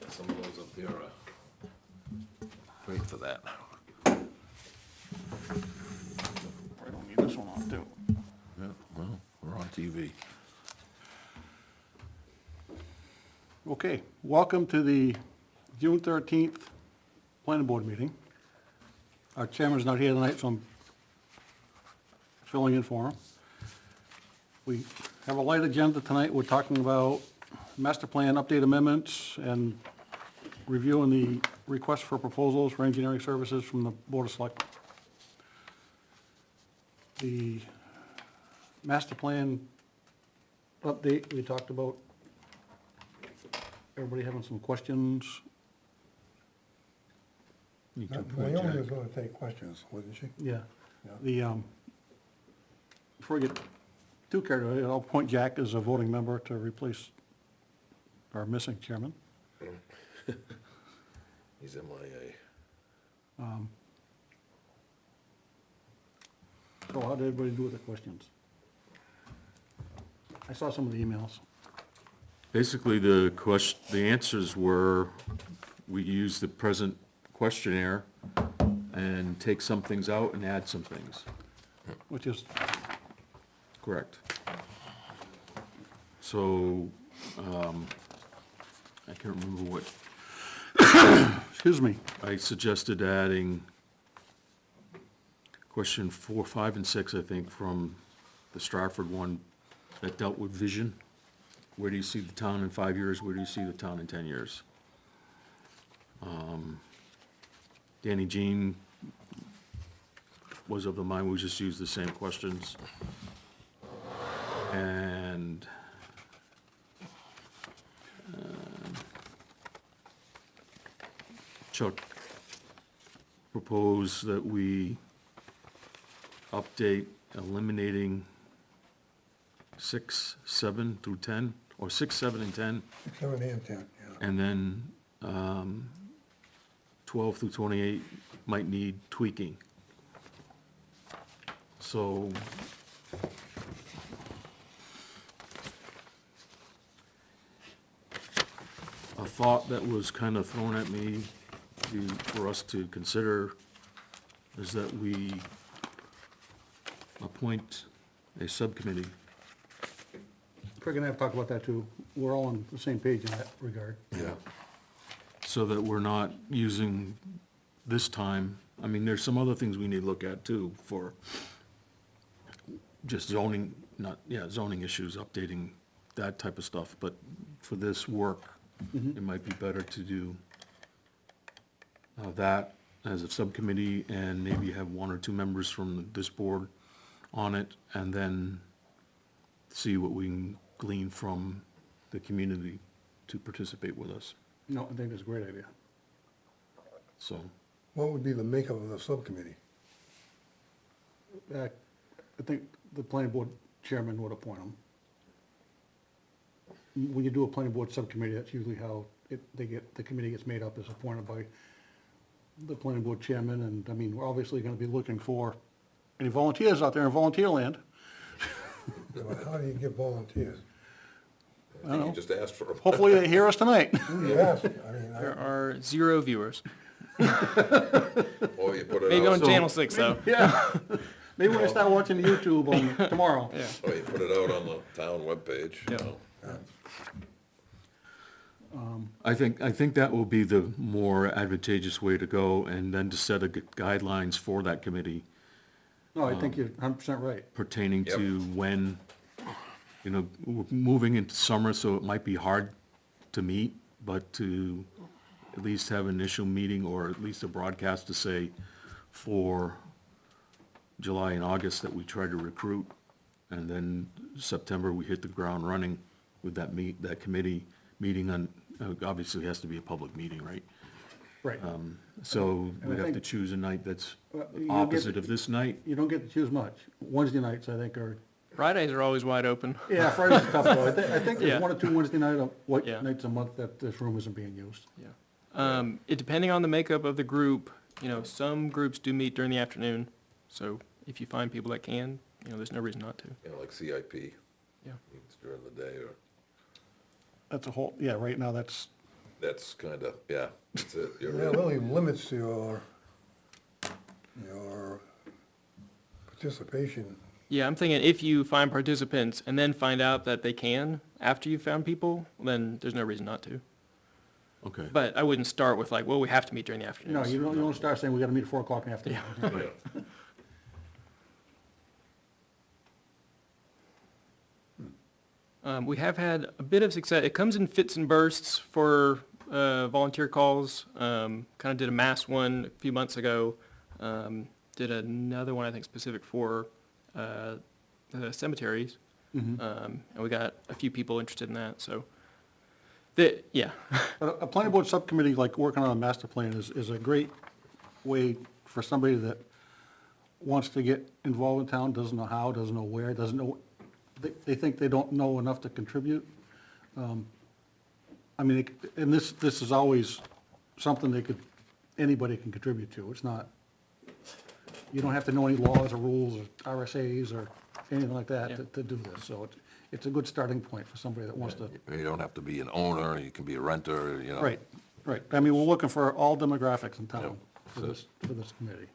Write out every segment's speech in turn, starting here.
Some of those up there are great for that. I don't need this one on too. Yeah, well, we're on TV. Okay, welcome to the June 13th planning board meeting. Our chairman's not here tonight, so I'm filling in for him. We have a light agenda tonight. We're talking about master plan update amendments and reviewing the request for proposals for engineering services from the Board of Selectmen. The master plan update, we talked about everybody having some questions. Naomi was gonna take questions, wasn't she? Yeah. Yeah. The, before we get too carried away, I'll appoint Jack as a voting member to replace our missing chairman. He's MIA. So how did everybody do with the questions? I saw some of the emails. Basically, the answers were, we use the present questionnaire and take some things out and add some things. Which is, Correct. So, I can't remember what, excuse me, I suggested adding question 4, 5, and 6, I think, from the Stratford one that dealt with vision. Where do you see the town in 5 years? Where do you see the town in 10 years? Danny Jean was of the mind we just use the same questions. And Chuck proposed that we update eliminating 6, 7 through 10, or 6, 7, and 10, 7 and 10, yeah. and then 12 through 28 might need tweaking. So a thought that was kind of thrown at me for us to consider is that we appoint a subcommittee. we're gonna have to talk about that too. We're all on the same page in that regard. Yeah. So that we're not using this time, I mean, there's some other things we need to look at too for just zoning, zoning issues, updating that type of stuff, but for this work, it might be better to do that as a subcommittee and maybe have 1 or 2 members from this board on it, and then see what we can glean from the community to participate with us, No, I think that's a great idea. so. What would be the makeup of the subcommittee? I think the planning board chairman would appoint them. When you do a planning board subcommittee, that's usually how the committee gets made up, is appointed by the planning board chairman, and, I mean, we're obviously gonna be looking for any volunteers out there in volunteer land. But how do you get volunteers? I don't know. You just asked for him. Hopefully they hear us tonight. You ask, I mean, There are 0 viewers. Or you put it Maybe on out, Channel 6, though. Yeah. Maybe when I start watching YouTube on tomorrow. Yeah. or you put it out on the town webpage, you Yeah. know. I think that will be the more advantageous way to go, and then to set guidelines for that committee No, I think you're 100% right. pertaining Yep. to when, we're moving into summer, so it might be hard to meet, but to at least have an initial meeting, or at least a broadcast to say for July and August that we try to recruit, and then September, we hit the ground running with that committee meeting on, obviously it has to be a public meeting, right? Right. So And I we'd have to think- choose a night that's Well, you get opposite to- of this night. You don't get to choose much. Wednesday nights, I think, are, Fridays are always wide open. yeah, Friday's tough though. I think there's Yeah. 1 or 2 Wednesday Yeah. nights a month that this room isn't being used. Yeah. Depending on the makeup of the group, some groups do meet during the afternoon. So if you find people that can, there's no reason not to. You know, like CIP. Yeah. It's during the day or, That's a whole, yeah, right now that's That's kinda, yeah, that's it, you're That right. really limits your participation. Yeah, I'm thinking if you find participants and then find out that they can after you've found people, then there's no reason not to. Okay. But I wouldn't start with like, well, we have to meet during the No, afternoons. you don't start saying we gotta meet at 4 o'clock in the afternoon. Yeah. We have had a bit of success. It comes in fits and bursts for volunteer calls. Kind of did a mass one a few months ago. Did another one, I think, specific for the cemeteries. And we got a few people interested in that, so, yeah. But a planning board subcommittee, like working on a master plan, is a great way for somebody that wants to get involved in town, doesn't know how, doesn't know where, doesn't know, they think they don't know enough to contribute. I mean, and this is always something anybody can contribute to. It's not, you don't have to know any laws or rules or RSAs or anything like Yeah. that to do this. So it's a good starting point for somebody that wants to. You don't have to be an owner, you can be a renter, you know. Right, right. I mean, we're looking for all demographics in town Yep. for this committee.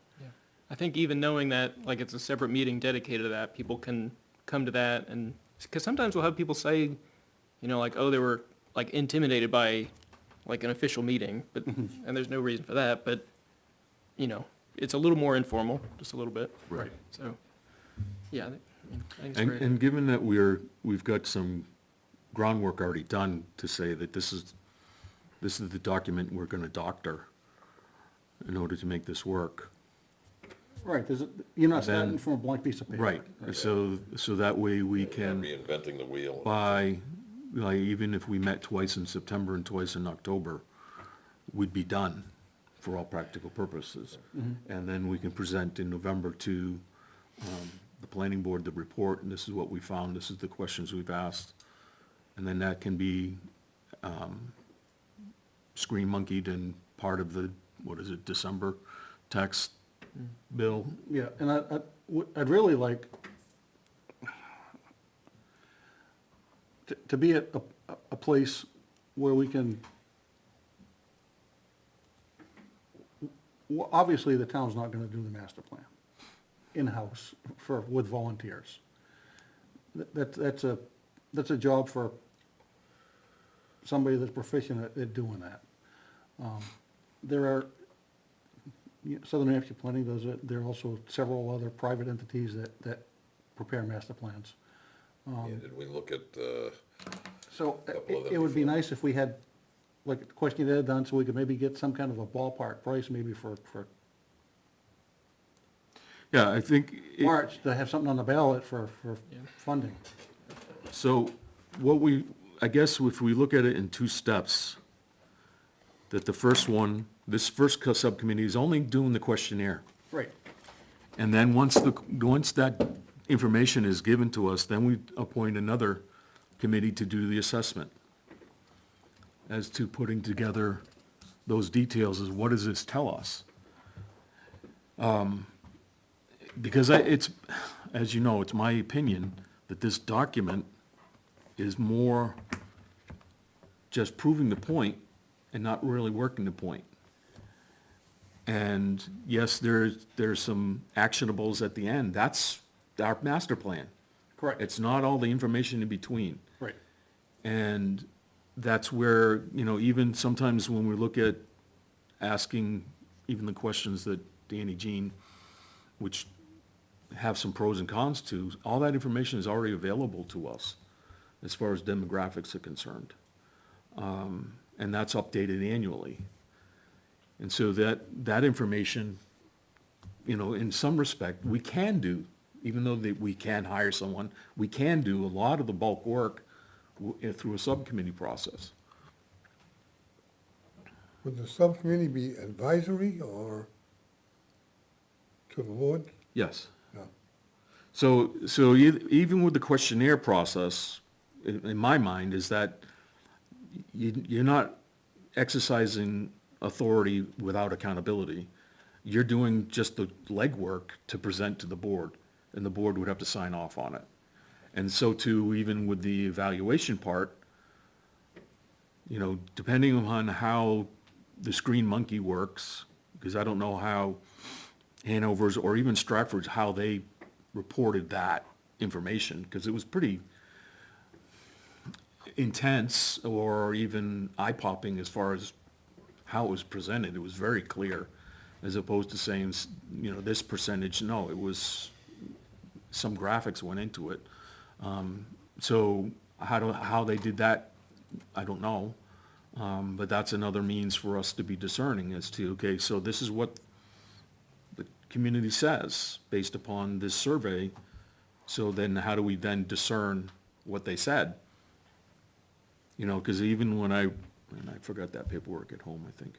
I think even knowing that, like, it's a separate meeting dedicated to that, people can come to that, and, because sometimes we'll have people say, you know, like, oh, they were, like, intimidated by, like, an official meeting, but, and there's no reason for that, but, you know, it's a little more informal, just a little bit. Right. So, yeah, I think it's And, great. and given that we've got some groundwork already done to say that this is the document we're gonna doctor in order to make this work. Right, you're not Then- starting from a blank piece of paper. Right, so that way we Not can, reinventing the wheel. by, like, even if we met twice in September and twice in October, we'd be done for all practical purposes. And then we can present in November to the planning board the report, and this is what we found, this is the questions we've asked. And then that can be screen monkeyed and part of the, December tax bill. Yeah, and I'd really like to be at a place where we can, obviously, the town's not gonna do the master plan in-house with volunteers. That's a job for somebody that's proficient at doing that. There are, Southern New Hampshire Planning does it, there are also several other private entities that prepare master plans. Yeah, did we look at, So Couple of them it would be before. nice if we had, like, the questionnaire done, so we could maybe get some kind of a ballpark price, maybe for Yeah, I think. March, to have something on the ballot for funding. So I guess if we look at it in two steps, that the first one, this first subcommittee is only doing the questionnaire. Right. And then once that information is given to us, then we appoint another committee to do the assessment as to putting together those details, is what does this tell us? Because it's, as you know, it's my opinion that this document is more just proving the point and not really working the point. And yes, there's some actionables at the end. That's our master plan. Correct. It's not all the information in between. Right. And that's where, even sometimes when we look at asking even the questions that Danny Jean, which have some pros and cons to, all that information is already available to us as far as demographics are concerned. And that's updated annually. And so that information, in some respect, we can do, even though we can hire someone, we can do a lot of the bulk work through a subcommittee process. Would the subcommittee be advisory or to the board? Yes. No. So even with the questionnaire process, in my mind, is that you're not exercising authority without accountability. You're doing just the legwork to present to the board, and the board would have to sign off on it. And so too, even with the evaluation part, you know, depending on how the Screen Monkey works, because I don't know how Hanover's or even Stratford's, how they reported that information, because it was pretty intense or even eye-popping as far as how it was presented. It was very clear, as opposed to saying, you know, this percentage. No, it was, some graphics went into it. So how they did that, I don't know. But that's another means for us to be discerning as to, okay, so this is what the community says based upon this survey. So then how do we then discern what they said? You know, because even when and I forgot that paperwork at home, I think.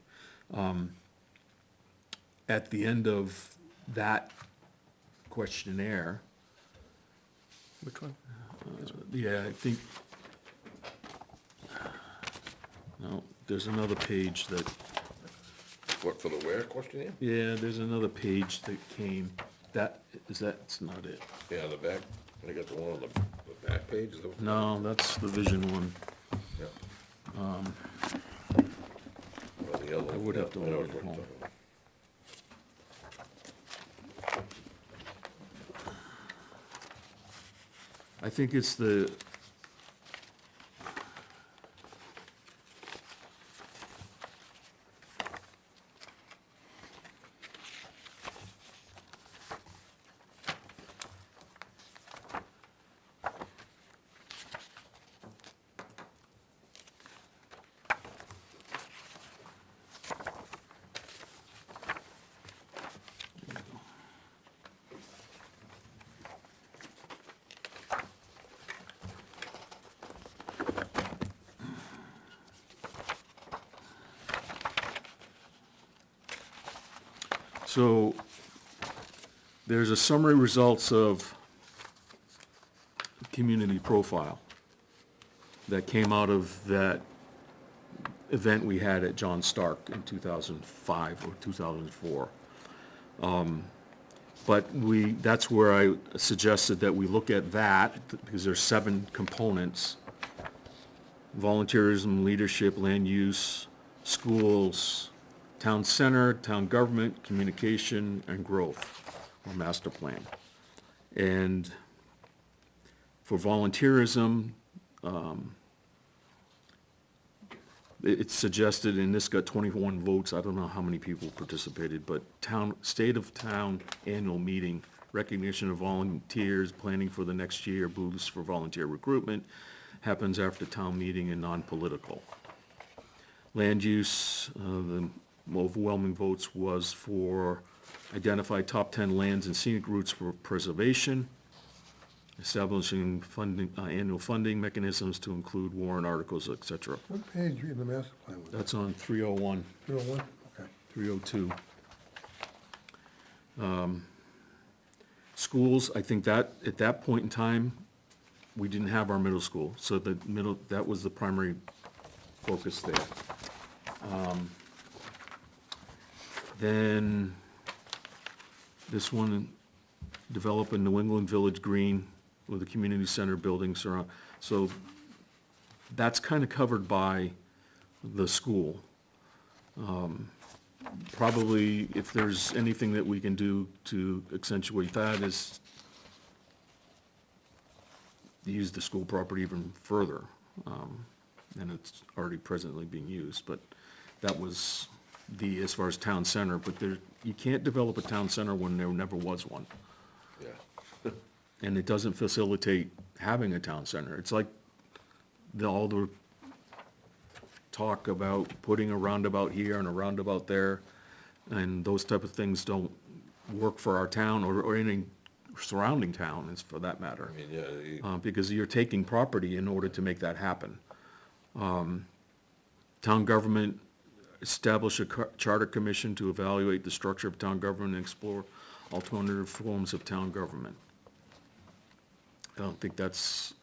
At the end of that questionnaire, Which one? yeah, I think, no, there's another page that, What, for the where questionnaire? yeah, there's another page that came, that's not it. Yeah, the back, I got the one on the back page. is the- No, that's the vision one. Yeah. Well, the other I would one, have to yeah, I know look what at you're home. talking about. I think it's the, so there's a summary results of community profile that came out of that event we had at John Stark in 2005 or 2004. But that's where I suggested that we look at that, because there's 7 components: volunteerism, leadership, land use, schools, town center, town government, communication, and growth, or master plan. And for volunteerism, it's suggested, and this got 21 votes, I don't know how many people participated, but state of town annual meeting, recognition of volunteers, planning for the next year, booths for volunteer recruitment, happens after town meeting and non-political. Land use, the overwhelming votes was for identify top 10 lands and scenic routes for preservation, establishing funding, annual funding mechanisms to include warrant articles, et cetera. What page in the master plan was that? That's on 301, 301? Okay. 302. Schools, I think that, at that point in time, we didn't have our middle school, so that was the primary focus there. Then, this one, develop a New England Village Green with a community center building surround, so that's kind of covered by the school. Probably, if there's anything that we can do to accentuate that, is use the school property even further, and it's already presently being used, but that was as far as town center, but you can't develop a town center when there never was one. Yeah. And it doesn't facilitate having a town center. It's like all the talk about putting a roundabout here and a roundabout there, and those type of things don't work for our town or any surrounding town, is for that matter. I mean, yeah, Because you're taking property in order to make that happen. Town government, establish a charter commission to evaluate the structure of town government and explore alternative forms of town government. I don't think that's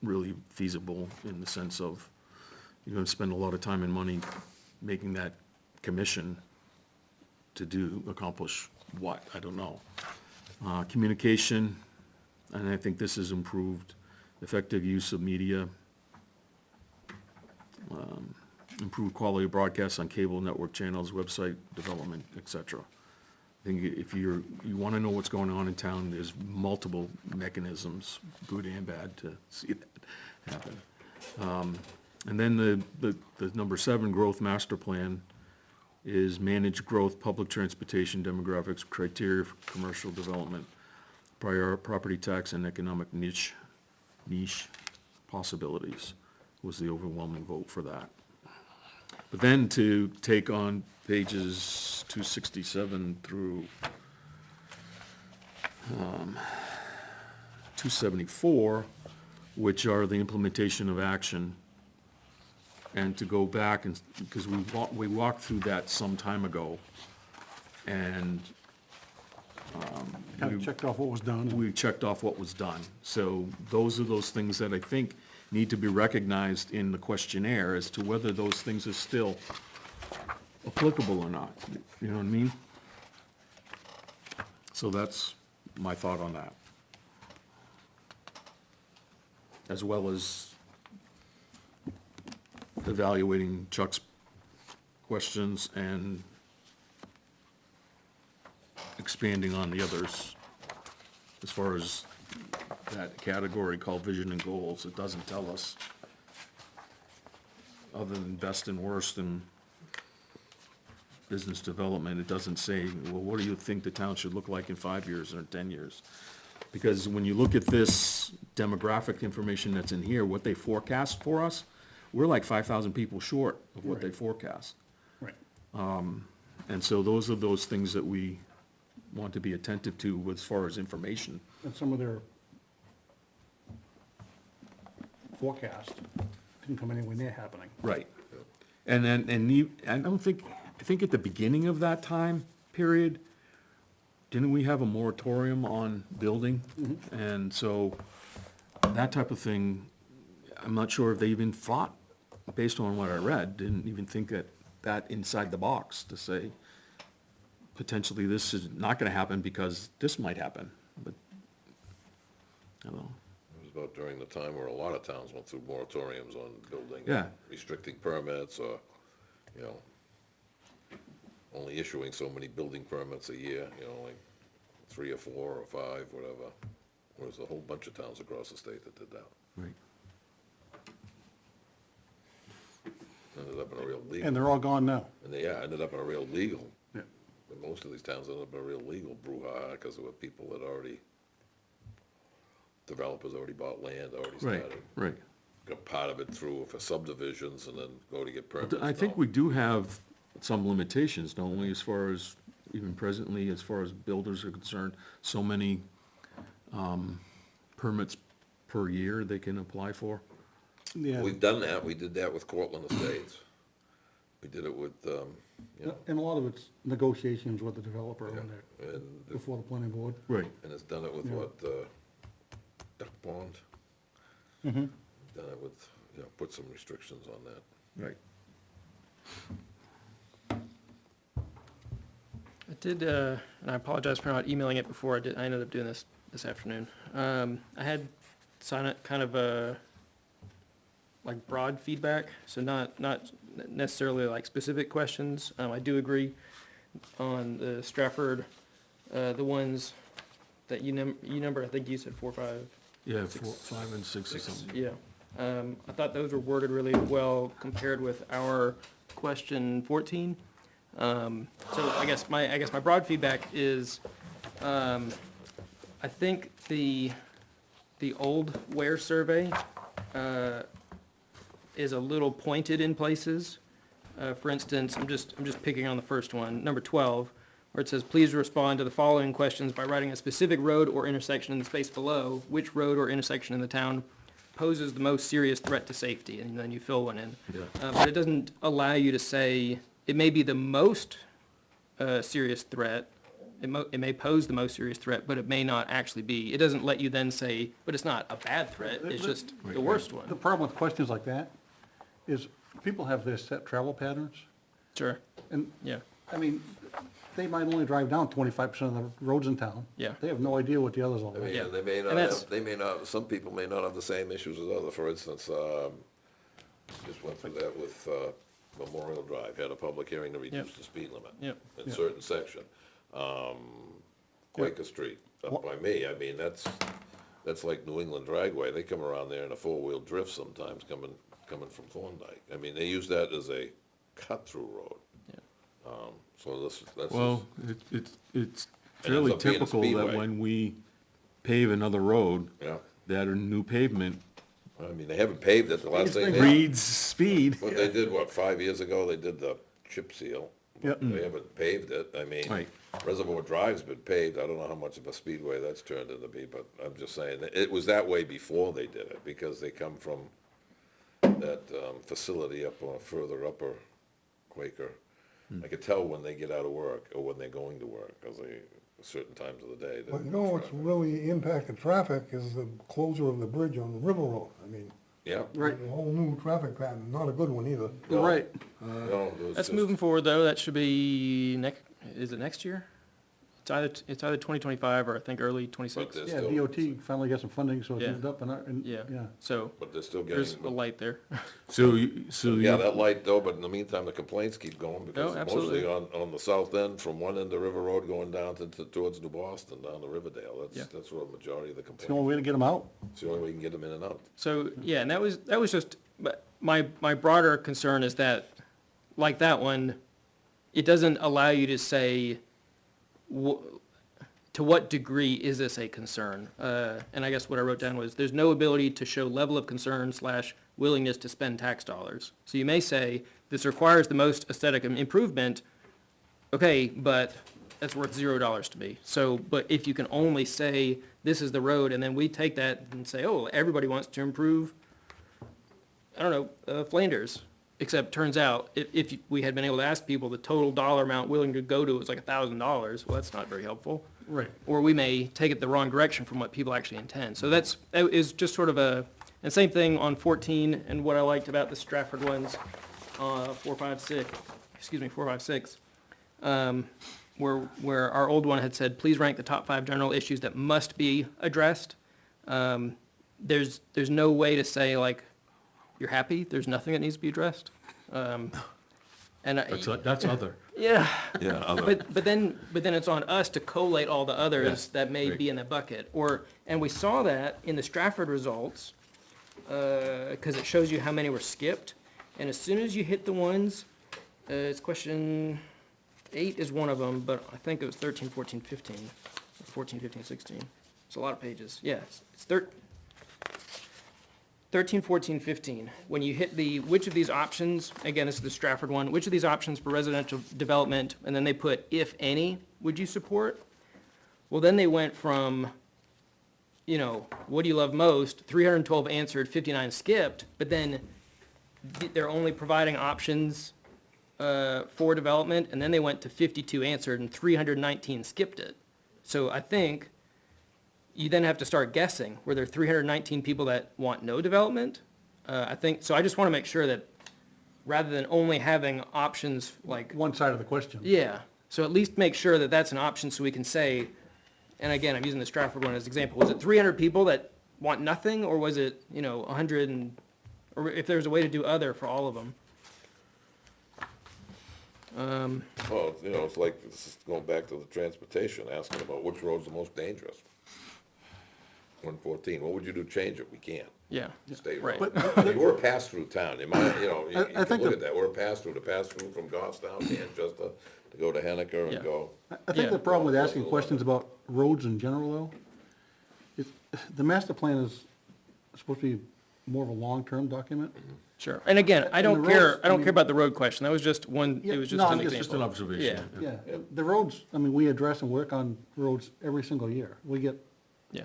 really feasible in the sense of you're gonna spend a lot of time and money making that commission to accomplish what, I don't know. Communication, and I think this is improved, effective use of media. Improve quality of broadcasts on cable network channels, website development, et cetera. I think if you want to know what's going on in town, there's multiple mechanisms, good and bad, to see that happen. And then the number 7 growth master plan is manage growth, public transportation, demographics, criteria for commercial development, prior property tax and economic niche possibilities was the overwhelming vote for that. But then to take on pages 267 through 274, which are the implementation of action, and to go back and, because we walked through that some time ago, and Kind of checked off what was done. we checked off what was done. So those are those things that I think need to be recognized in the questionnaire as to whether those things are still applicable or not. You know what I mean? So that's my thought on that. As well as evaluating Chuck's questions and expanding on the others. As far as that category called vision and goals, it doesn't tell us, other than best and worst and business development, it doesn't say, well, what do you think the town should look like in 5 years or 10 years? Because when you look at this demographic information that's in here, what they forecast for us, we're like 5,000 people short of what they forecast. Right. And so those are those things that we want to be attentive to as far as information. And some of their forecast didn't come anywhere near happening. Right. And then, I think at the beginning of that time period, didn't we have a moratorium on building? And so, that type of thing, I'm not sure if they even thought, based on what I read, didn't even think that inside the box to say, potentially this is not gonna happen because this might happen, but, I don't know. It was about during the time where a lot of towns went through moratoriums on building. Yeah. Restricting permits or, you know, only issuing so many building permits a year, you know, like 3 or 4 or 5, whatever. There's a whole bunch of towns across the state that did that. Right. Ended up in a real legal, And they're all gone now. and they, yeah, ended up in a real legal. Yeah. But most of these towns ended up in a real legal brouhaha because there were people that already, developers already bought land, already Right, started. right. Got part of it through for subdivisions and then go to get permits. But I think No. we do have some limitations, don't we, as far as, even presently, as far as builders are concerned, so many permits per year they can apply for? Yeah, We've done that, we did that with Cortland Estates. We did it with, you know, and a lot of it's negotiations with the developer when they're and, before the planning board. Right. and it's done it with Yeah. what, Duck Pond? Done it with, you know, put some restrictions on that. Right. I did, and I apologize for not emailing it before. I ended up doing this afternoon. I had kind of a, like, broad feedback, so not necessarily like specific questions. I do agree on the Stratford, the ones that you numbered, I think you said 4, 5. Yeah, 4, 5, and 6 or something. Yeah. I thought those were worded really well compared with our question 14. So I guess my broad feedback is, I think the old Ware survey, is a little pointed in places. For instance, I'm just picking on the first one, number 12, where it says, please respond to the following questions by writing a specific road or intersection in the space below. Which road or intersection in the town poses the most serious threat to safety? And then you fill one in. Yeah. But it doesn't allow you to say, it may be the most serious threat. It may pose the most serious threat, but it may not actually be. It doesn't let you then say, but it's not a bad threat, it's just the worst The one. problem with questions like that is people have their set travel patterns. Sure, And, yeah, I mean, they might only drive down 25% of the roads in town. Yeah. They have no idea what the others are I mean, like. Yeah. and they may And not that's- have, some people may not have the same issues as others. For instance, Just went through that with Memorial Drive, had a public hearing to reduce the speed limit. Yep. In certain section. Quaker Street, up by me, I mean, that's like New England Dragway, they come around there in a four-wheel drift sometimes coming from Thorndike. I mean, they use that as a cut-through road. So that's. Well, it's ends fairly up being a typical that speedway. when we pave another road, Yeah, that a new pavement I mean, they haven't paved it, the last thing they, reads speed. what they did, 5 years ago, they did the chip seal. Yep. They haven't paved it, I mean, Right. Reservoir Drive's been paved, I don't know how much of a speedway that's turned into be, but I'm just saying, it was that way before they did it, because they come from that, facility up, further upper Quaker. I could tell when they get out of work, or when they're going to work, because they, certain times of the day. But you know what's really impacted traffic is the closure of the bridge on River Road. I mean, Yeah. Right. a whole new traffic pattern, not a good one either. You're right. No, it was That's just- moving forward, though. That should be is it next year? It's either 2025 or I think early But 26. they're Yeah, still, DOT finally got some funding, so it's Yeah. moved up and, Yeah. yeah. So but they're still there's getting, a light there. So, yeah, that light though, but in the meantime, the complaints keep going, because Oh, mostly absolutely. on the south end, from one end of River Road going down towards New Boston, down to Riverdale, Yeah. that's where the majority of the It's the only complaints. way to get them out. It's the only way you can get them in and out. So, yeah, and that was just, but my broader concern is that, like that one, it doesn't allow you to say, to what degree is this a concern? And I guess what I wrote down was, there's no ability to show level of concern / willingness to spend tax dollars. So you may say, this requires the most aesthetic improvement, okay, but that's worth $0 to me. So, but if you can only say, this is the road, and then we take that and say, oh, everybody wants to improve, I don't know, Flanders, except turns out, if we had been able to ask people the total dollar amount willing to go to was like $1,000, well, that's not very helpful. Right. Or we may take it the wrong direction from what people actually intend. So that is just sort of and same thing on 14, and what I liked about the Stratford ones, 4, 5, 6, where our old one had said, please rank the top 5 general issues that must be addressed. There's no way to say, like, you're happy, there's nothing that needs to be addressed. that's other. Yeah, Yeah. but then it's on us to collate all the others that may right. be in the bucket. And we saw that in the Stratford results, because it shows you how many were skipped. And as soon as you hit the ones, it's question 8 is one of them, but I think it was 13, 14, 15, or 14, 15, 16. It's a lot of pages. Yeah, it's 13, 14, 15. When you hit which of these options, again, this is the Stratford one, which of these options for residential development, and then they put, if any, would you support? Well, then they went from, what do you love most? 312 answered, 59 skipped, but then they're only providing options for development, and then they went to 52 answered and 319 skipped it. So I think you then have to start guessing, were there 319 people that want no development? I think, so I just want to make sure that rather than only having options like, One side of the question. yeah, so at least make sure that that's an option so we can say, and again, I'm using the Stratford one as an example, was it 300 people that want nothing, or was it, 100 or if there's a way to do other for all of them? Well, it's like, this is going back to the transportation, asking about which road's the most dangerous. 114, what would you do to change it? We can't. Yeah, State right. road. I mean, we're a pass-through town, you might, you I can think look the- at that, we're a pass-through, to pass through from Goffstown, Manchester, to go to Henniker Yeah. and go. I think Yeah. the problem with asking questions about roads in general, though, is the master plan is supposed to be more of a long-term document. Sure, and again, I And don't the care, roads, I I don't mean- care about the road question, that was just one, Yeah, it was just no, an it's example. Just an observation. Yeah. Yeah, the roads, I mean, we address and work on roads every single year. We get, Yeah,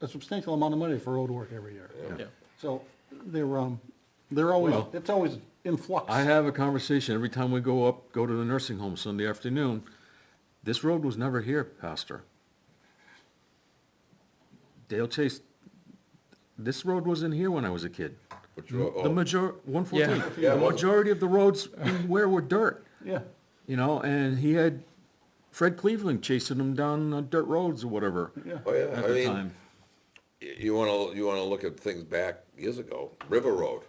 a substantial amount of money for road work every year. yeah, So they're always, Well- it's always in flux. I have a conversation every time we go to the nursing home Sunday afternoon. This road was never here, Pastor. Dale Chase, this road wasn't here when I was a kid. Which road? The Oh, 114, Yeah, the well- majority of the roads where were dirt, Yeah, and he had Fred Cleveland chasing him down dirt roads or whatever yeah. Oh, yeah, at I the mean, time. you wanna look at things back years ago, River Road,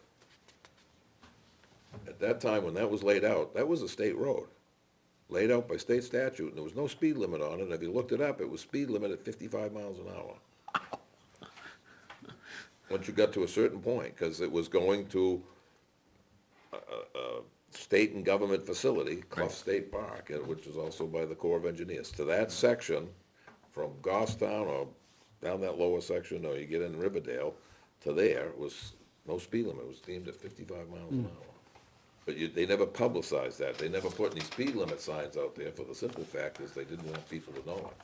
at that time, when that was laid out, that was a state road, laid out by state statute, and there was no speed limit on it, and if you looked it up, it was speed limit at 55 miles an hour. Once you got to a certain point, because it was going to a state and government facility, Clough State Park, which is also by the Corps of Engineers. To that section, from Goffstown or down that lower section, or you get in Riverdale, to there was no speed limit, it was deemed at 55 miles an hour. But they never publicized that, they never put any speed limit signs out there, for the simple fact is they didn't want people to know it.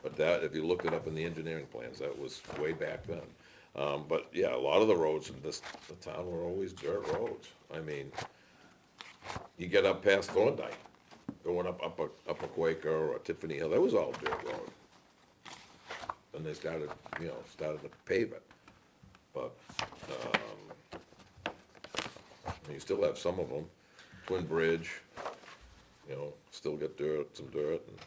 But that, if you looked it up in the engineering plans, that was way back then. But yeah, a lot of the roads in the town were always dirt roads. I mean, you get up past Thorndike, going up a Quaker or Tiffany Hill, that was all dirt road. And they started to pave it. But, you still have some of them, Twin Bridge, still get some dirt. And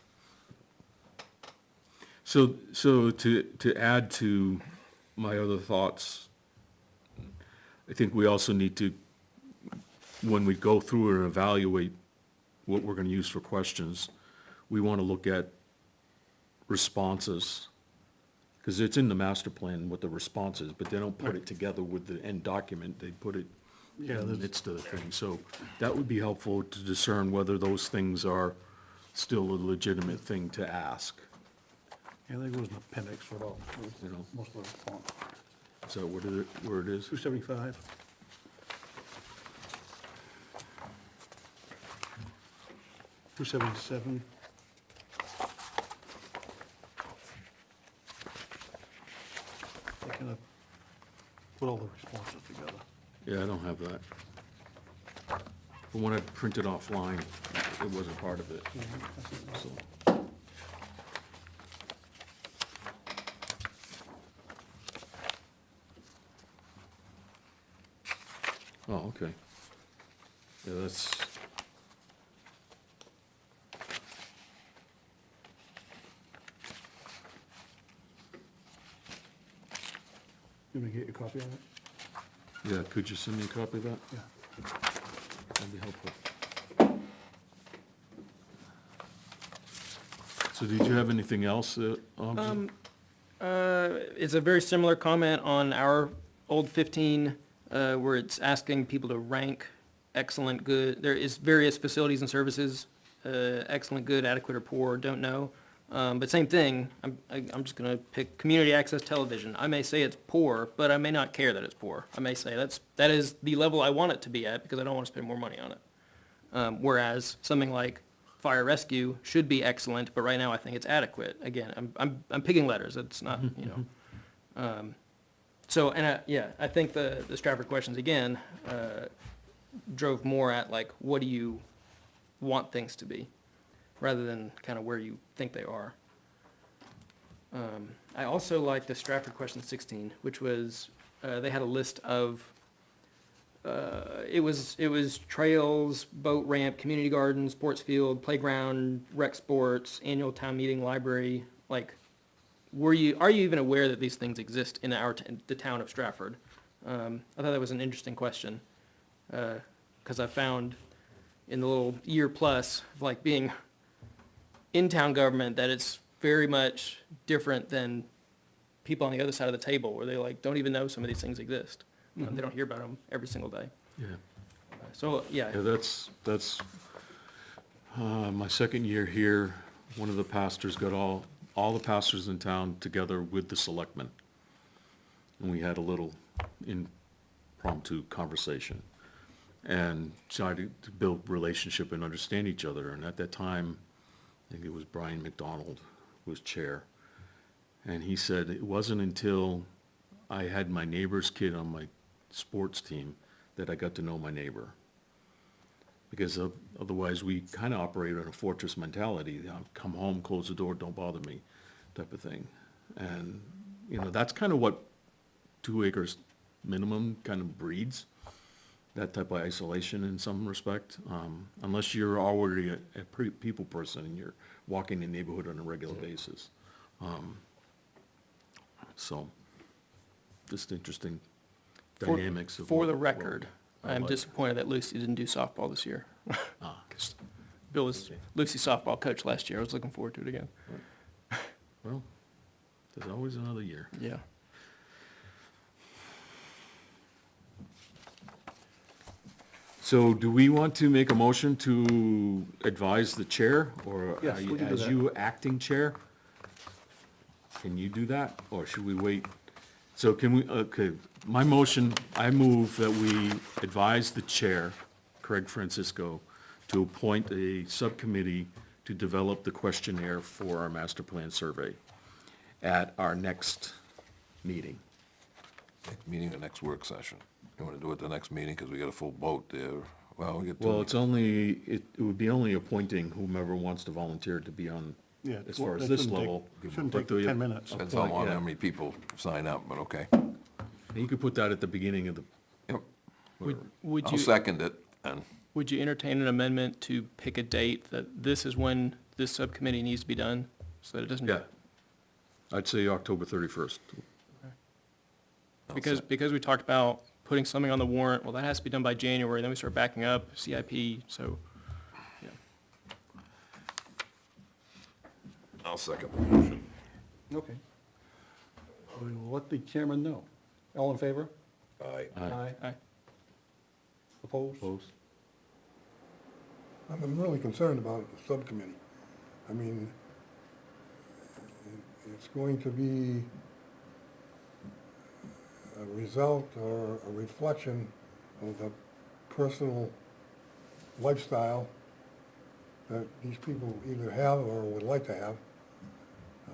So to add to my other thoughts, I think we also need to, when we go through and evaluate what we're gonna use for questions, we wanna look at responses, because it's in the master plan what the response is, but they don't put it together with the end document, they put it Yeah, in the that's- midst of the thing. So that would be helpful to discern whether those things are still a legitimate thing to ask. Yeah, I think it was an appendix for about, You know. most of the font. Is that where it is? 275. $277. I kind of put all the responses together. Yeah, I don't have that. But when I printed offline, it wasn't part of it. So, oh, okay. Yeah, that's, You want me to get you a copy of it? yeah, could you send me a copy of that? Yeah. That'd be helpful. So did you have anything else, It's a very similar comment on our old 15, where it's asking people to rank excellent, good. There is various facilities and services, excellent, good, adequate, or poor, don't know. But same thing, I'm just gonna pick community access television. I may say it's poor, but I may not care that it's poor. I may say that is the level I want it to be at because I don't wanna spend more money on it. Whereas something like fire rescue should be excellent, but right now I think it's adequate. Again, I'm picking letters, it's not, So, and I think the Stratford questions again, drove more at like, what do you want things to be? Rather than kind of where you think they are. I also like the Stratford question 16, which was, they had a list of, it was trails, boat ramp, community garden, sports field, playground, rec sports, annual town meeting, library, like, are you even aware that these things exist in the town of Stratford? I thought that was an interesting question, because I found in the little year plus of like being in town government that it's very much different than people on the other side of the table where they like don't even know some of these things exist. They don't hear about them every single day. yeah. So, yeah, Yeah, that's, my second year here, one of the pastors got all the pastors in town together with the selectmen. And we had a little impromptu conversation and tried to build relationship and understand each other. And at that time, I think it was Brian McDonald was chair. And he said, it wasn't until I had my neighbor's kid on my sports team that I got to know my neighbor. Because otherwise, we kind of operate on a fortress mentality. Come home, close the door, don't bother me, type of thing. And, that's kind of what 2 acres minimum kind of breeds, that type of isolation in some respect. Unless you're already a people person and you're walking the neighborhood on a regular basis. So, just interesting dynamics of. for the what- record, I'm much? disappointed that Lucy didn't do softball this year. 'Cause Bill was Lucy's softball coach last year. I was looking forward to it again. Well, there's always another year. Yeah. So do we want to make a motion to advise the chair, or Yes, we can do as that. you acting chair? Can you do that, or should we wait? So can we, okay, my motion, I move that we advise the chair, Craig Francisco, to appoint a subcommittee to develop the questionnaire for our master plan survey at our next meeting. Next meeting or next work session? You wanna do it the next meeting, cause we got a full boat there, well, we get Well, two, it's only, it would be only appointing whomever wants to volunteer to be on, Yeah, as far as that this shouldn't take- level. Shouldn't but take the- 10 minutes. depends how long, yeah. how many people sign up, but okay. You could put that at the beginning of the, Yep, Would I'll you, second it, and would you entertain an amendment to pick a date that this is when this subcommittee needs to be done? So that it doesn't. yeah. I'd say October 31st. Because we talked about putting something on the warrant, well, that has to be done by January, then we start backing up, CIP, so, yeah. I'll second the motion. Okay. We will let the chairman know. All in favor? Aye. Aye. Opposed? Opposed? I'm really concerned about the subcommittee. I mean, it's going to be a result or a reflection of the personal lifestyle that these people either have or would like to have.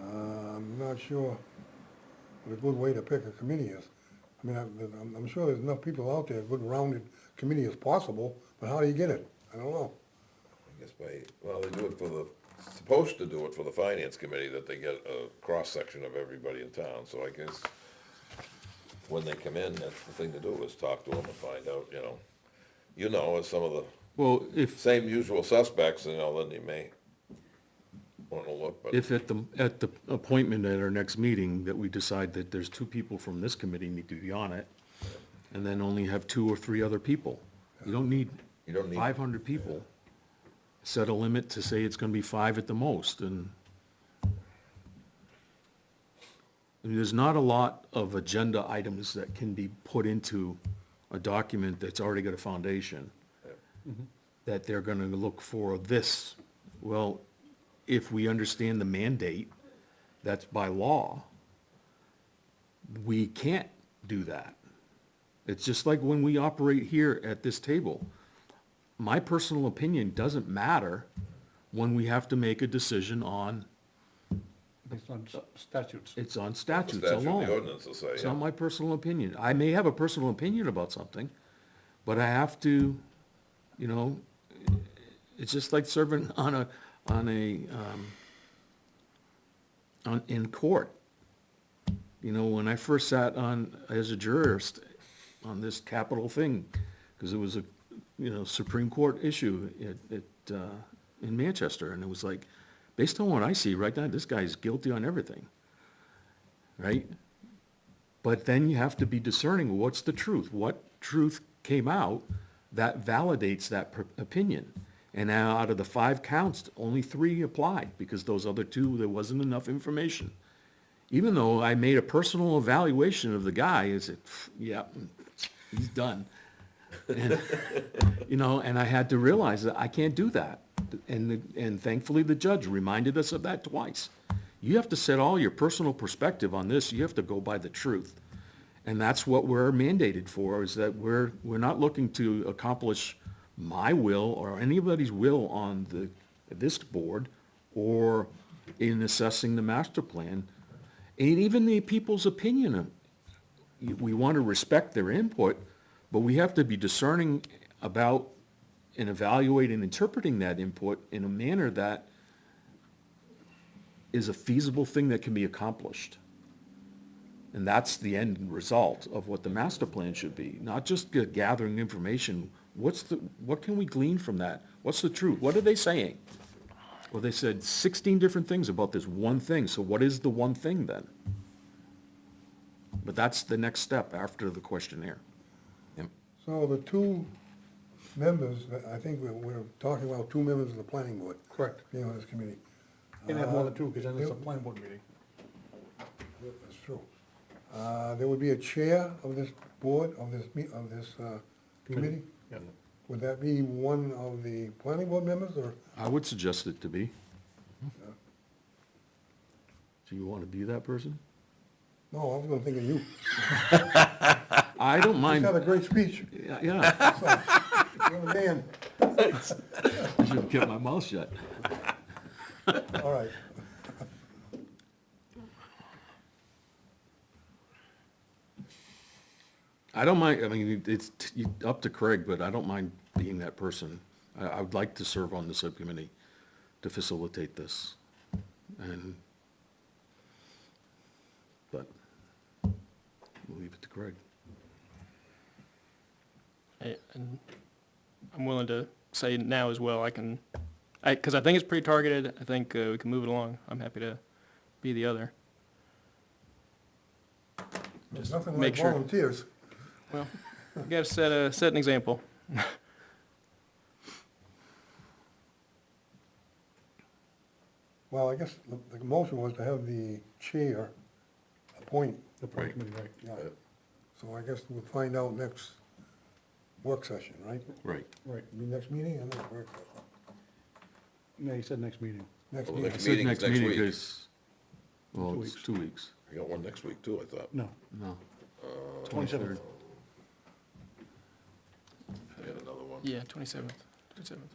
I'm not sure what a good way to pick a committee is. I mean, I'm sure there's enough people out there, a good rounded committee as possible, but how do you get it? I don't know. I guess well, they do it for supposed to do it for the finance committee, that they get a cross-section of everybody in town, so I guess when they come in, that's the thing to do, is talk to them and find out, as some of the Well, if, same usual suspects, then you may wanna look, but. if at the appointment at our next meeting, that we decide that there's 2 people from this committee need to be on it, and then only have 2 or 3 other people. You don't need You don't need- 500 people. Set a limit to say it's gonna be 5 at the most, and I mean, there's not a lot of agenda items that can be put into a document that's already got a foundation, that they're gonna look for this. Well, if we understand the mandate, that's by law, we can't do that. It's just like when we operate here at this table. My personal opinion doesn't matter when we have to make a decision on, Based on statutes. it's on The statutes statute, alone. the ordinance will say, It's yeah. not my personal opinion. I may have a personal opinion about something, but I have to, it's just like serving in court. When I first sat as a jurist on this capital thing, because it was a, Supreme Court issue in Manchester, and it was like, based on what I see right now, this guy's guilty on everything, right? But then you have to be discerning, what's the truth? What truth came out that validates that opinion? And now, out of the 5 counts, only 3 applied, because those other 2, there wasn't enough information. Even though I made a personal evaluation of the guy, I said, yeah, he's done. And, and I had to realize that I can't do that. And thankfully, the judge reminded us of that twice. You have to set all your personal perspective on this, you have to go by the truth. And that's what we're mandated for, is that we're not looking to accomplish my will or anybody's will on this board or in assessing the master plan. And even the people's opinion, we want to respect their input, but we have to be discerning about and evaluate and interpreting that input in a manner that is a feasible thing that can be accomplished. And that's the end result of what the master plan should be, not just gathering information. What can we glean from that? What's the truth? What are they saying? Well, they said 16 different things about this one thing, so what is the one thing then? But that's the next step after the questionnaire. So So the two members, I think we're talking about two members of the planning board. Correct. Being on this committee. Can't have more than two, because then it's a planning board meeting. That's true. There would be a chair of this board, of this committee? Yeah. Would that be one of the planning board members, or? I would suggest it to be. Do you want to be that person? No, I was gonna think of you. I don't You mind, had a great speech. yeah, So, you're the man. I should have kept my mouth shut. All right. I don't mind, I mean, it's up to Craig, but I don't mind being that person. I would like to serve on the subcommittee to facilitate this. And, but we'll leave it to Craig. And I'm willing to say now as well, because I think it's pretty targeted. I think we can move it along. I'm happy to be the other. There's nothing make like sure. volunteers. Well, you gotta set an example. Well, I guess the motion was to have the chair appoint. The planning committee, right. Yeah. So I guess we'll find out next work session, right? Right. Right. Be next meeting and next work session? No, you said next meeting. Next Well, meeting. I next said meeting is next next meeting week. because, well, 2 it's weeks. 2 weeks. I got one next week too, I thought. No, No. 27th. I had another one. Yeah, 27th.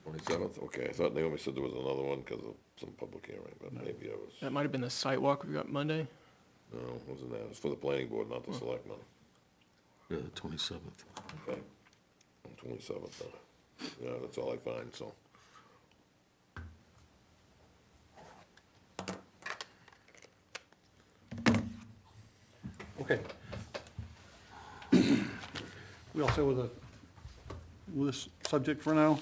27th, okay, I thought Naomi said there was another one because of some public hearing, but maybe I was, That might have been the site walk we got Monday. no, wasn't that, it was for the planning board, not the selectmen. Yeah, the 27th. Okay, on 27th, yeah, that's all I find, so. Okay. We all set with this subject for now?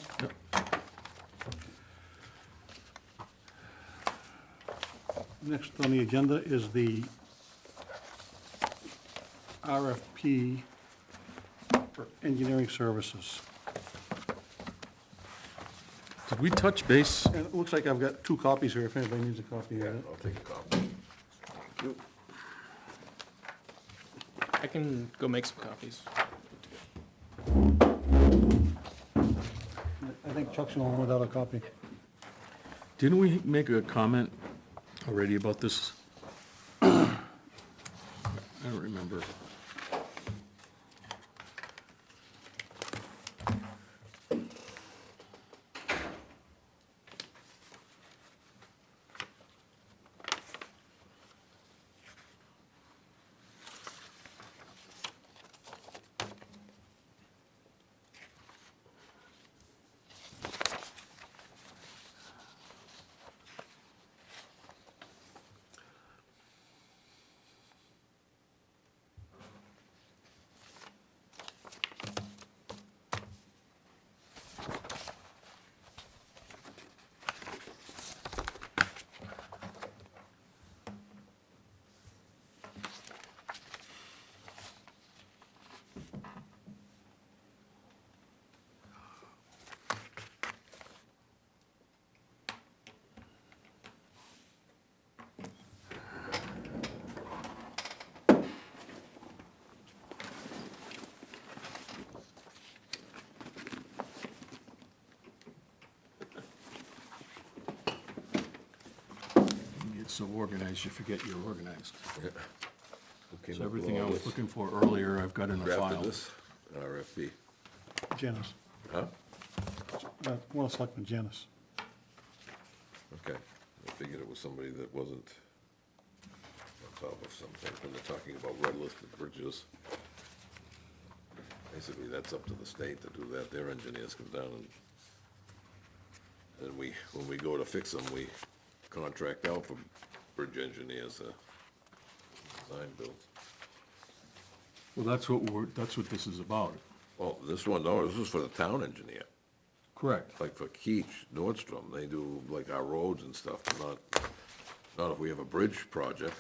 Next on the agenda is the RFP for engineering services. Did we touch base? And it looks like I've got 2 copies here, if anybody needs a copy of it. I'll take a copy. Thank you. I can go make some copies. I think Chuck's the only one without a copy. Didn't we make a comment already about this? I don't remember. You get so organized, you forget you're organized. Yeah. Who came So up with everything I all was this? looking for earlier, I've got in a Drafted file. this, RFP, Janice, huh? one of Selectmen, Janice. Okay, I figured it was somebody that wasn't on top of something, when they're talking about red-listed bridges. Basically, that's up to the state to do that, their engineers come down and when we go to fix them, we contract out for bridge engineers, design builds. Well, that's what this is about. Well, this one, no, this is for the town engineer, Correct. like for Keach, Nordstrom, they do like our roads and stuff, not if we have a bridge project.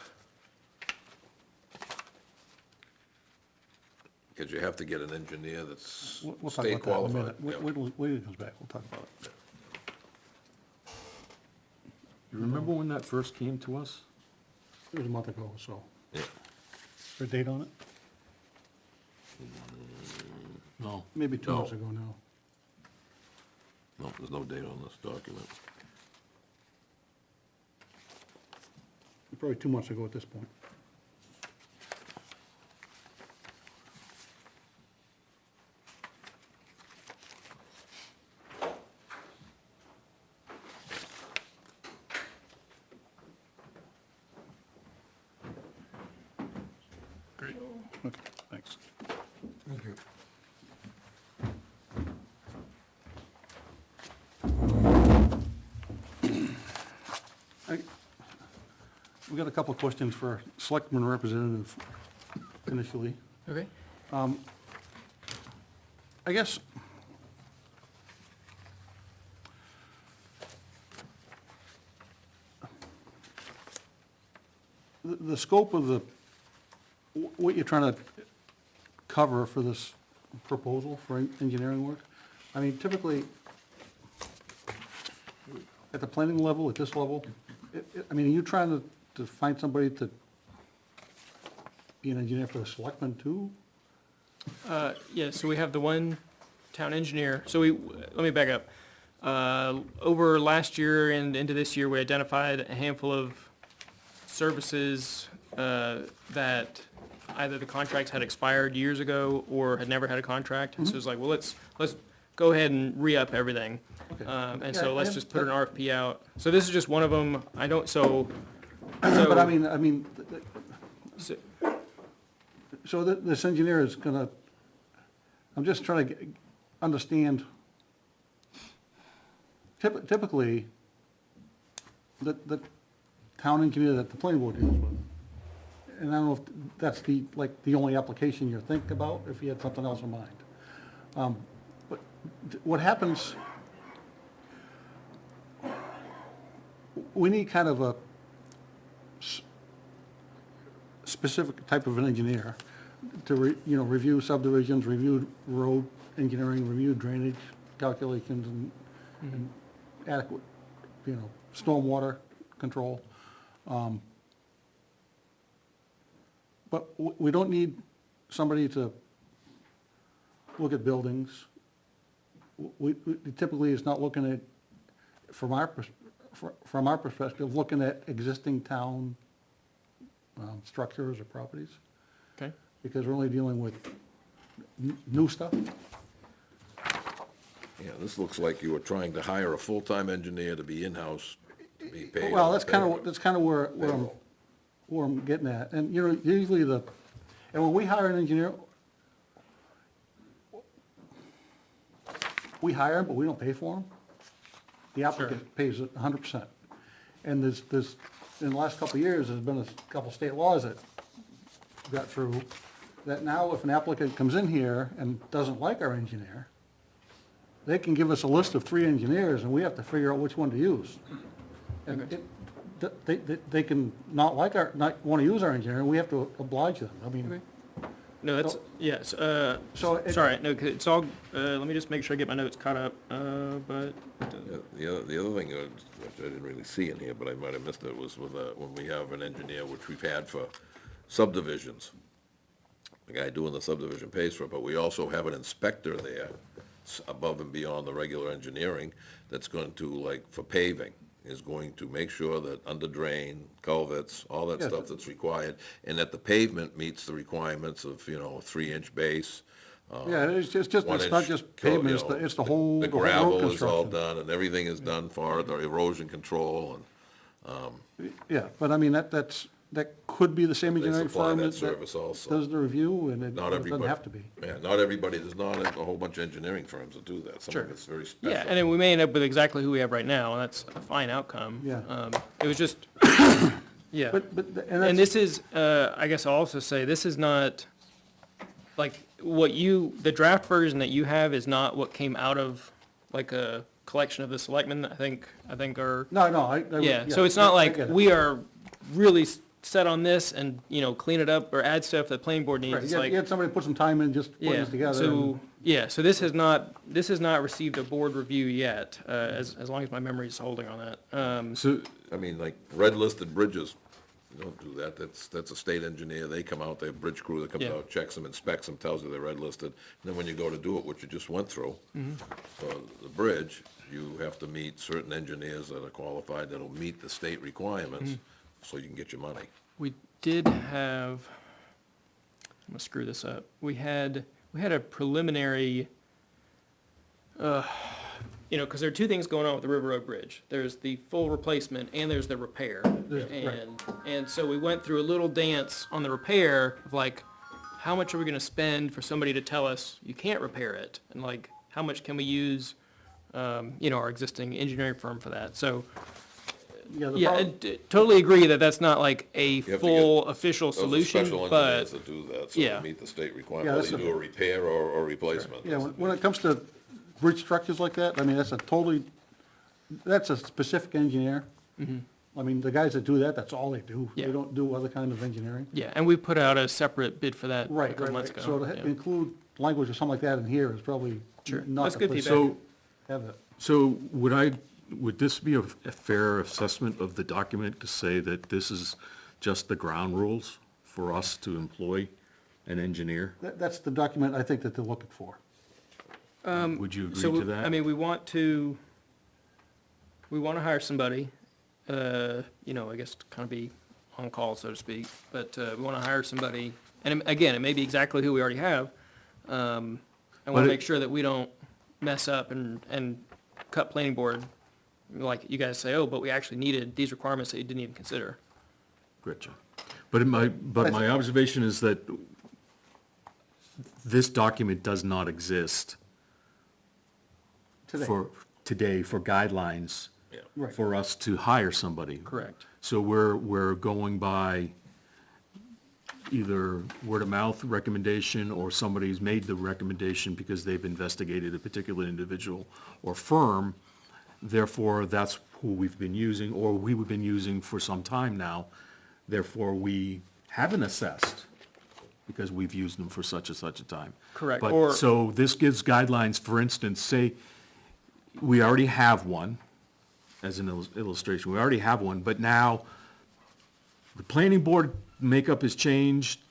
because you have to get an engineer that's We'll talk state about that in a qualified. minute. Yeah. Wait till he comes back, we'll talk about it. You remember when that first came to us? It was a month ago, so. Yeah. Is there a date on it? No. Maybe 2 No. months ago now. No, there's no date on this document. Probably 2 months ago at this point. Great. Okay, thanks. Thank you. We got a couple of questions for Selectman Representative initially. Okay. I guess, the scope of what you're trying to cover for this proposal for engineering work, I mean, typically, at the planning level, at this level, I mean, are you trying to find somebody to be an engineer for the selectmen too? Yeah, so we have the one town engineer. So let me back up. Over last year and into this year, we identified a handful of services that either the contracts had expired years ago or had never had a contract. And so it's like, well, let's go ahead and re-up everything. Okay. And Yeah, so I let's have- just put an RFP out. So this is just one of them. I don't, so. But I mean, so- so this engineer is gonna, I'm just trying to understand, typically, the town engineer that the planning board deals with, and I don't know if that's the only application you're thinking about, if you had something else in mind. But what happens, we need kind of a specific type of an engineer to, review subdivisions, review road engineering, review drainage calculations and adequate, stormwater control. But we don't need somebody to look at buildings. We typically is not looking at, from our perspective, looking at existing town structures or properties, Okay. because we're only dealing with new stuff. Yeah, this looks like you were trying to hire a full-time engineer to be in-house, to be paid. Well, on that's kind of where payroll. I'm getting at. And, usually and when we hire an engineer, we hire him, but we don't pay for him. The applicant pays it 100%. And there's, in the last couple of years, there's been a couple of state laws that got through, that now if an applicant comes in here and doesn't like our engineer, they can give us a list of 3 engineers, and we have to figure out which one to use. And they can not want to use our engineer, and we have to oblige them. I mean, No, that's, yes, so it- sorry, no, 'cause it's all, let me just make sure I get my notes caught up, but, Yeah, the other thing, which I didn't really see in here, but I might have missed it, was with, when we have an engineer, which we've had for subdivisions. The guy doing the subdivision pays for it, but we also have an inspector there, above and beyond the regular engineering, that's going to, like, for paving, is going to make sure that under drain, culverts, all that Yeah. stuff that's required, and that the pavement meets the requirements of, 3-inch base. Yeah, it's not 1-inch just kill, pavement, it's the whole The road gravel is all construction. done, and everything is done for it, the erosion control, and Yeah, but I mean, that could be the same engineering supply firm that that service also. does the review, and it not doesn't everybody. have to be. Yeah, not everybody, there's not a whole bunch of engineering firms that do that. Some Sure. of it's very special. yeah, and then we may end up with exactly who we have right now, and that's a fine outcome. Yeah. It was just, yeah. But, And and this is, I guess I'll also say, this is not, like, the draft version that you have is not what came out of, like, a collection of the selectmen, I think are, no, yeah, so it's not I like, get it. we are really set on this and, clean it up or add stuff that the planning board needs. Right, It's you like, had somebody put some time in just putting yeah, this together. so, yeah, so this has not received a board review yet, as long as my memory is holding on that. So, I mean, like, red listed bridges, you don't do that, that's a state engineer, they come out, they have bridge crew that comes Yeah. out, checks them, inspects them, tells you they're red listed, and then when you go to do it, which you just went through, for the bridge, you have to meet certain engineers that are qualified, that'll meet the state requirements, so you can get your money. We did have, I'm gonna screw this up. We had a preliminary, because there are two things going on with the River Road Bridge. There's the full replacement and there's the repair. And so we went through a little dance on the repair of like, how much are we gonna spend for somebody to tell us you can't repair it? And like, how much can we use, our existing engineering firm for that? So, Yeah, the yeah, I problem- totally agree that that's not like a have to full official Those are solution, special but, engineers that do that, so yeah. they meet the state Yeah, requirement, that's whether you do a repair or replacement. Yeah, when it comes to bridge structures like that, I mean, that's a specific engineer. I mean, the guys that do that, that's all they do. They Yeah. don't do other kind of engineering. yeah, and we put out a separate bid for that a Right, couple right, months right. ago. So to yeah. include language or something like that in here is probably Sure. not That's the good place feedback. to have it. so would this be a fair assessment of the document to say that this is just the ground rules for us to employ an engineer? That's the document I think that they're looking for. Would you So, agree to that? I mean, we want to hire somebody, I guess to kind of be on call, so to speak, but, we want to hire somebody, and again, it may be exactly who we already have. I want But to it- make sure that we don't mess up and cut planning board, like you guys say, oh, but we actually needed these requirements that you didn't even consider. Gotcha. But my observation is that this document does not exist Today. today for guidelines Yeah. Right. for us to hire somebody. Correct. So we're going by either word of mouth recommendation or somebody's made the recommendation because they've investigated a particular individual or firm. Therefore, that's who we've been using, or we've been using for some time now. Therefore, we haven't assessed because we've used them for such and such a time. Correct, or- But, so this gives guidelines, for instance, say, we already have one, as an illustration, we already have one, but now the planning board makeup has changed,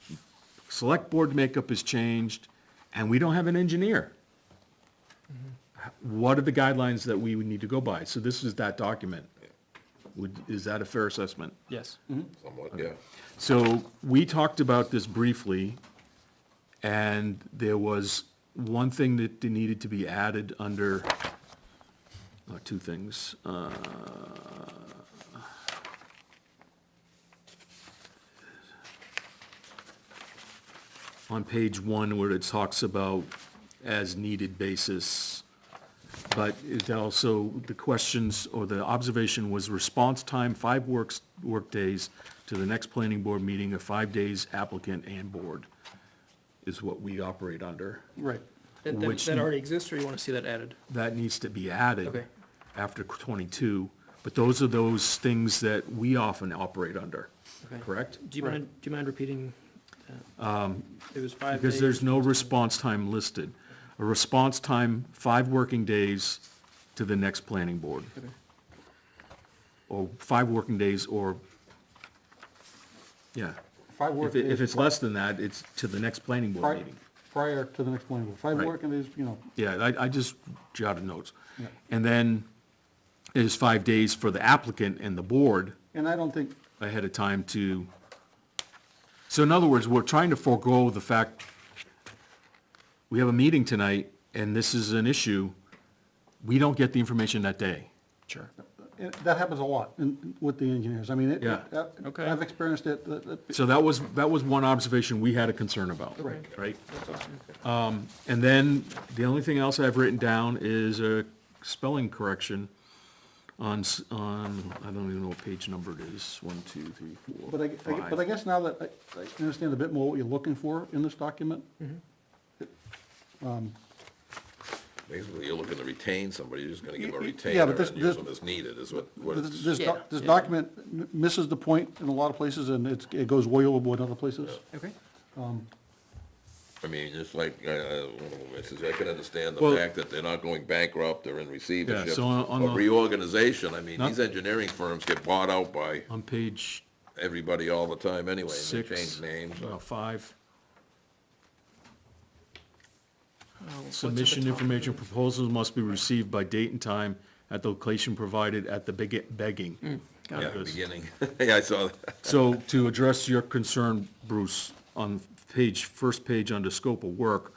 select board makeup has changed, and we don't have an engineer. What are the guidelines that we would need to go by? So this is that document. Is that a fair assessment? Yes. Somewhat, yeah. So we talked about this briefly, and there was one thing that needed to be added under, two things. On page one where it talks about as-needed basis, but it also, the questions or the observation was response time, 5 work days to the next planning board meeting of 5 days applicant and board is what we operate under. Right. Which- That already exists, or you want to see that added? That needs to be added Okay. after 22, but those are those things that we often operate under, Okay. correct? Do you mind repeating that? It was 5 days. Because there's no response time listed. A response time, 5 working days to the next planning board. Okay. Or 5 working days, or, yeah. 5 work If days it's less than that, it's to the next planning board meeting. prior to the next planning board. 5 Right. working days, Yeah, I just jotted notes. Yeah. And then there's 5 days for the applicant and the board and I don't think, ahead of time to, so in other words, we're trying to forego the fact, we have a meeting tonight, and this is an issue, we don't get the information that day. Sure. that happens a lot with the engineers. I mean, Yeah. Okay. I've experienced it. So that was one observation we had a concern about. Right. Right? That's awesome. And then, the only thing else I've written down is a spelling correction on, I don't even know what page number it is, 1, 2, 3, 4, But I 5. guess now that I understand a bit more what you're looking for in this document, Basically, you're looking to retain somebody, you're just gonna give them a Yeah, retainer but this- and use this- them as needed, is what it's. This, Yeah, this yeah. document misses the point in a lot of places, and it goes way overboard in other places. Okay. I mean, it's like, I says, I can understand the Well- fact that they're not going bankrupt, they're in receivership, so on or the- reorganization, I mean, Not- these engineering firms get bought out by On page everybody all the time anyway, and they 6, change names. 5, What's at submission the top? information proposals must be received by date and time at the location provided at the begging. Got Yeah, it. beginning, yeah, I saw that. So to address your concern, Bruce, on first page under scope of work,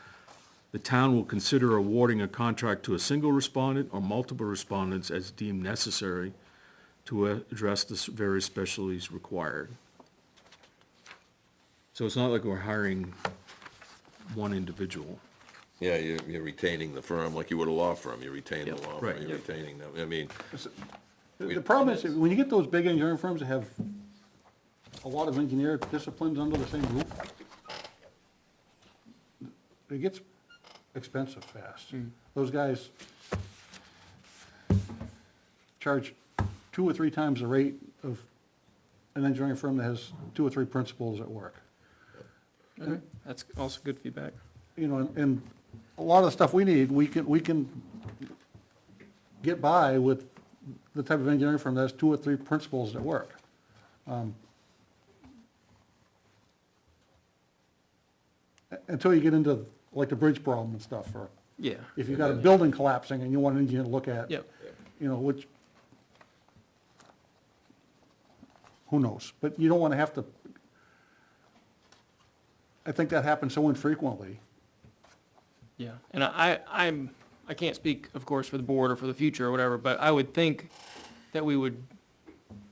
the town will consider awarding a contract to a single respondent or multiple respondents as deemed necessary to address the various specialties required. So it's not like we're hiring one individual. Yeah, you're retaining the firm like you would a law firm, you retain the Yep. law Right. firm, you're retaining them, I mean, The problem is, when you get those big engineering firms that have a lot of engineer disciplines under the same roof, it gets expensive fast. Those guys charge 2 or 3 times the rate of an engineering firm that has 2 or 3 principals at work. Okay, that's also good feedback. You know, and a lot of the stuff we need, we can get by with the type of engineering firm that has 2 or 3 principals at work. Until you get into like the bridge problem and stuff, or Yeah. if you've got a building collapsing and you want an engineer to look at. Yep. You know, which, who knows, but you don't wanna have to, I think that happens so infrequently. Yeah, and I can't speak, of course, for the board or for the future or whatever, but I would think that we would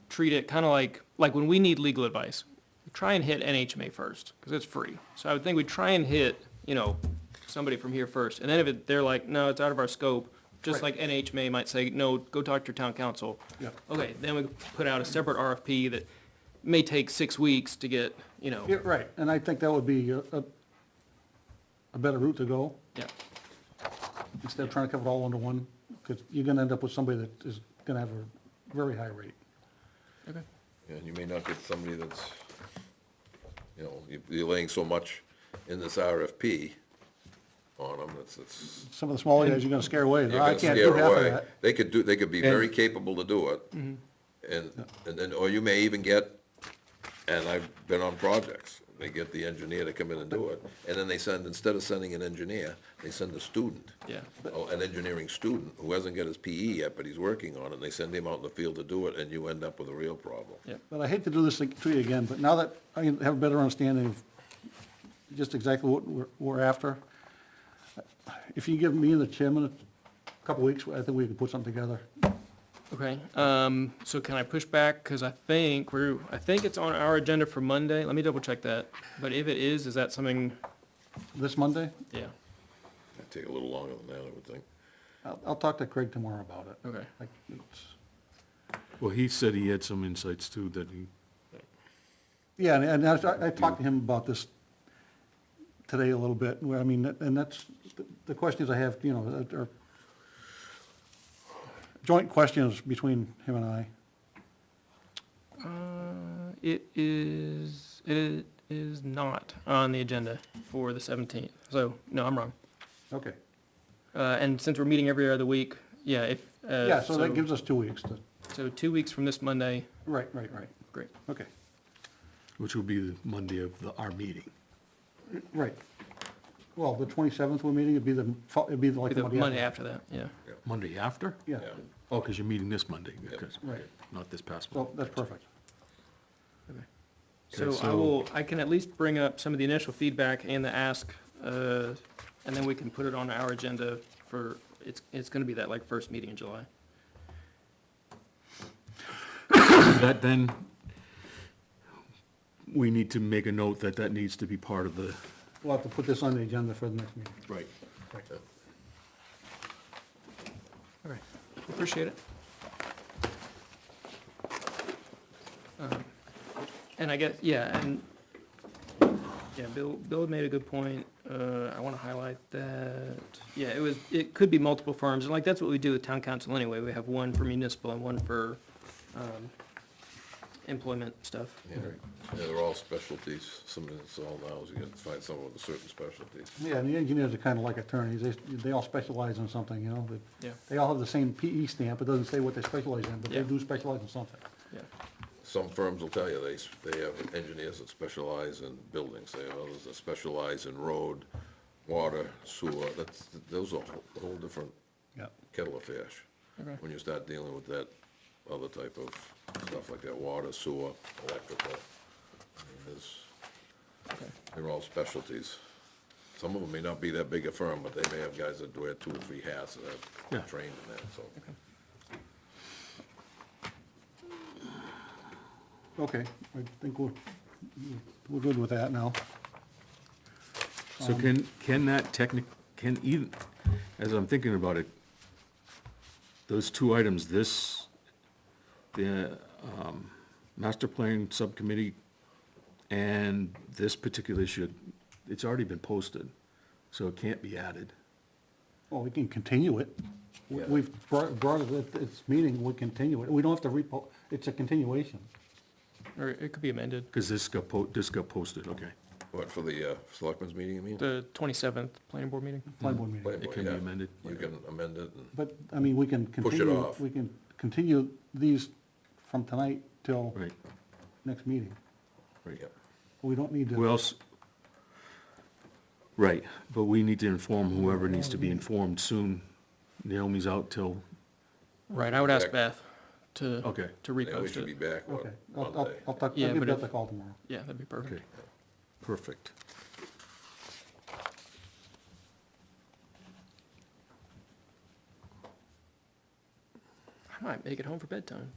treat it kind of like when we need legal advice, we try and hit NHMA first, because it's free. So I would think we'd try and hit, somebody from here first, and then if they're like, no, it's out of our scope, just like NHMA might say, no, go talk to your town council. Yeah. Okay, then we put out a separate RFP that may take 6 weeks to get, Yeah, right, and I think that would be a better route to go, yeah. instead of trying to cover it all under one, because you're gonna end up with somebody that is gonna have a very high rate. Okay. and you may not get somebody that's, you're laying so much in this RFP on them, it's. Some of the smaller guys you're gonna scare away, You're I gonna can't scare do half of away. that. They could be very capable to do it. And then, or you may even get, and I've been on projects, they get the engineer to come in and do it, and then they send, instead of sending an engineer, they send a student. Yeah. An engineering student who hasn't got his PE yet, but he's working on it, and they send him out in the field to do it, and you end up with a real problem. Yeah. But I hate to do this to you again, but now that I have a better understanding of just exactly what we're after, if you give me and the chairman a couple weeks, I think we can put something together. Okay, so can I push back, because I think it's on our agenda for Monday, let me double check that, but if it is that something, This Monday, yeah, It'd take a little longer than that, I would think. I'll talk to Craig tomorrow about it. okay, Like, it's- Well, he said he had some insights too, that he, Yeah, and I talked to him about this today a little bit, I mean, and that's, the questions I have, are joint questions between him and I. it is not on the agenda for the 17th, so, no, I'm wrong. Okay. And since we're meeting every other week, yeah, if, Yeah, so that gives us 2 weeks to, so 2 weeks from this Monday, right, great, okay, which will be the Monday of our meeting. right. Well, the 27th we're meeting, it'd be like Be the the Monday Monday after. after that, yeah. Monday after? Yeah, Yeah. Oh, because you're meeting this Monday, because, right, not this past so one. that's perfect. So so- I can at least bring up some of the initial feedback and the ask, and then we can put it on our agenda for, it's gonna be that like first meeting in July. That then, we need to make a note that that needs to be part of the. We'll have to put this on the agenda for the next meeting. Right. Okay, appreciate it. And I guess, yeah, Bill made a good point. I want to highlight that, yeah, it could be multiple firms, and like, that's what we do with town council anyway. We have one for municipal and one for, employment stuff. Yeah, they're all specialties. Some of it's all now, is you gotta find someone with a certain specialties. Yeah, and the engineers are kind of like attorneys, they all specialize in something, you know? Yeah. They all have the same PE stamp, it doesn't say what they specialize in, but they Yeah. do specialize in something. Yeah, Some firms will tell you they have engineers that specialize in buildings, they have others that specialize in road, water, sewer, those are a whole different Yeah. kettle of fish. Okay. When you start dealing with that other type of stuff like that, water, sewer, electrical, I mean, okay, they're all specialties. Some of them may not be that big a firm, but they may have guys that wear 2 or 3 hats that Yeah. are trained in that, so. Okay, I think we're good with that now. So can that can even, as I'm thinking about it, those two items, the master plan subcommittee and this particular issue, it's already been posted, so it can't be added. Well, we can continue it. Yeah. We've brought it at its meeting, we continue it. We don't have to it's a continuation. or it could be amended. Because this got posted, okay. What, for the selectmen's meeting, you mean? The 27th planning board meeting? Planning board meeting. Planning It board, can be yeah. amended. You can amend it, and But, I mean, we can Push it continue, off. we can continue these from tonight till Right, next meeting. right. yeah. We don't need to. Who else? Right, but we need to inform whoever needs to be informed soon. Naomi's out till, Right, I would ask Back. Beth to, okay, to They repost should be it. back, what, Okay, Monday? I'll Yeah, give but Beth if- a call tomorrow. Yeah, that'd be perfect. okay, perfect. I might make it home for bedtime.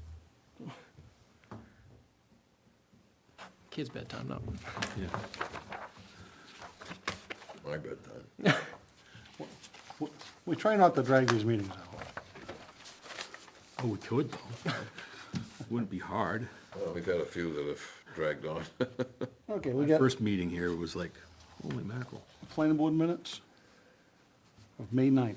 Kids' bedtime, not. Yeah. My bedtime. We try not to drag these meetings out. Oh, we could though. Wouldn't be hard. Well, we've had a few that have dragged on. Okay, we My got first meeting here was like, holy mackerel. planning board minutes of May 9th.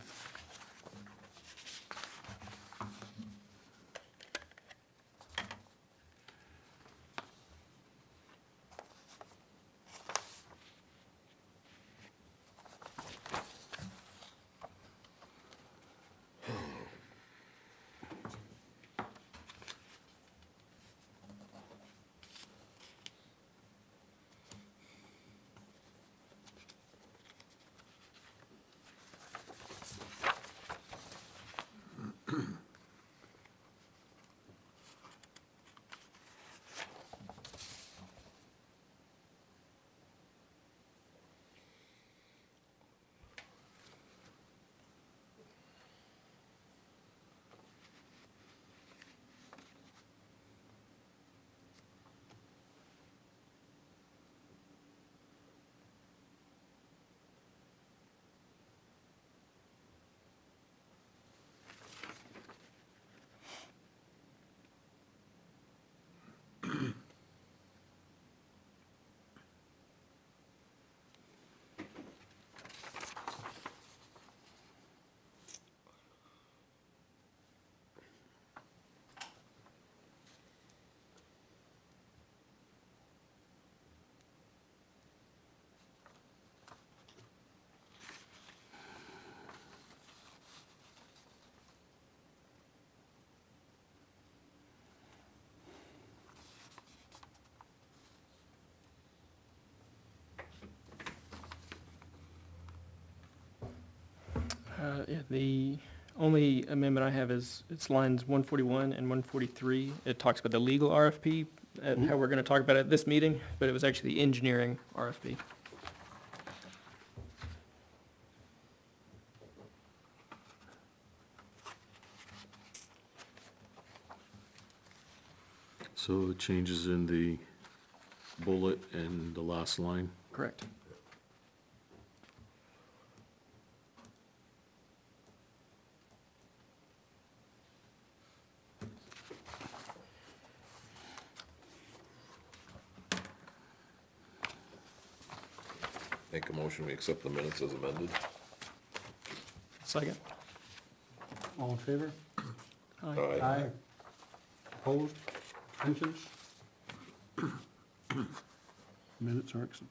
Yeah, the only amendment I have is, it's lines 141 and 143. It talks about the legal RFP, and how we're gonna talk about it at this meeting, but it was actually the engineering RFP. So changes in the bullet and the last line. Correct. Make a motion, we accept the minutes as amended. Second. All in favor? Aye. Opposed? Abstentions? Minutes are accept.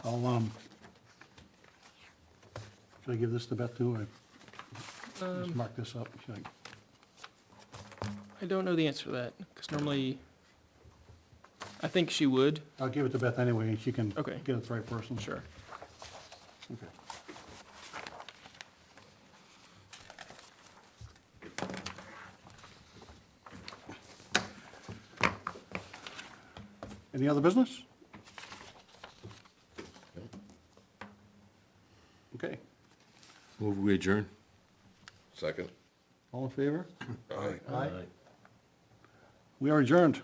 I'll, should I give this to Beth too? I just mark this up. Should I don't know the answer to that, because normally, I think she would. I'll give it to Beth anyway, and she can Okay. get it to the right person. Sure. Okay. Any other business? Okay, Move we adjourn? Second? all in favor? Aye. Aye. We are adjourned.